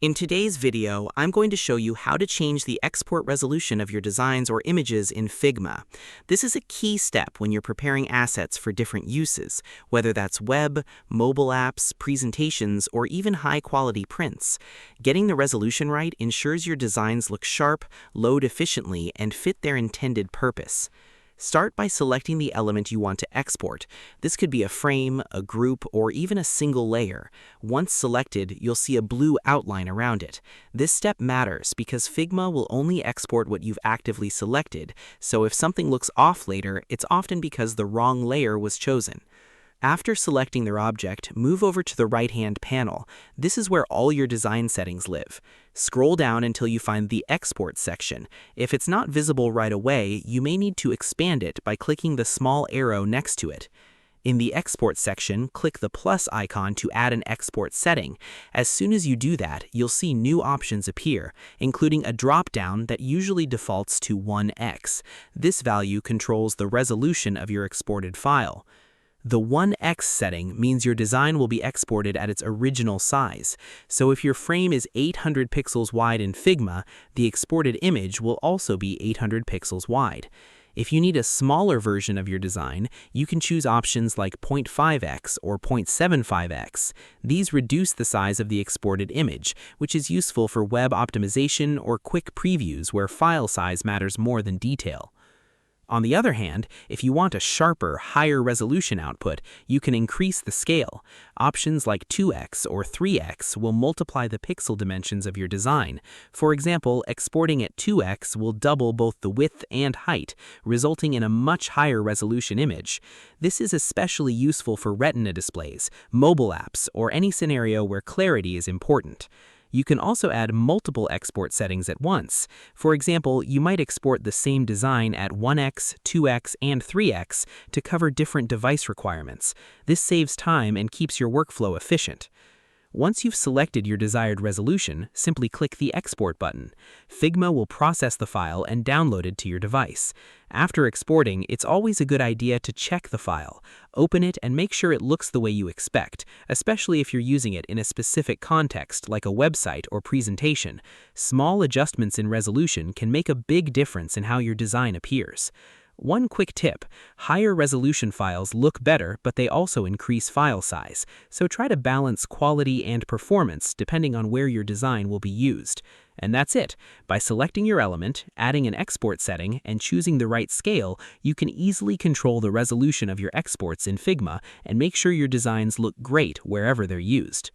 In today's video, I'm going to show you how to change the export resolution of your designs or images in Figma. This is a key step when you're preparing assets for different uses, whether that's web, mobile apps, presentations, or even high-quality prints. Getting the resolution right ensures your designs look sharp, load efficiently, and fit their intended purpose. Start by selecting the element you want to export. This could be a frame, a group, or even a single layer. Once selected, you'll see a blue outline around it. This step matters because Figma will only export what you've actively selected, so if something looks off later, it's often because the wrong layer was chosen. After selecting their object, move over to the right-hand panel. This is where all your design settings live. Scroll down until you find the Export section. If it's not visible right away, you may need to expand it by clicking the small arrow next to it. In the Export section, click the plus icon to add an export setting. As soon as you do that, you'll see new options appear, including a drop-down that usually defaults to 1x. This value controls the resolution of your exported file. The 1x setting means your design will be exported at its original size. So if your frame is 800 pixels wide in Figma, the exported image will also be 800 pixels wide. If you need a smaller version of your design, you can choose options like 0.5x or 0.75x. These reduce the size of the exported image, which is useful for web optimization or quick previews where file size matters more than detail. On the other hand, if you want a sharper, higher resolution output, you can increase the scale. Options like 2x or 3x will multiply the pixel dimensions of your design. For example, exporting at 2x will double both the width and height, resulting in a much higher resolution image. This is especially useful for retina displays, mobile apps, or any scenario where clarity is important. You can also add multiple export settings at once. For example, you might export the same design at 1x, 2x, and 3x to cover different device requirements. This saves time and keeps your workflow efficient. Once you've selected your desired resolution, simply click the Export button. Figma will process the file and download it to your device. After exporting, it's always a good idea to check the file. Open it and make sure it looks the way you expect, especially if you're using it in a specific context like a website or presentation. Small adjustments in resolution can make a big difference in how your design appears. One quick tip: higher resolution files look better, but they also increase file size, so try to balance quality and performance depending on where your design will be used. And that's it. By selecting your element, adding an export setting, and choosing the right scale, you can easily control the resolution of your exports in Figma and make sure your designs look great wherever they're used.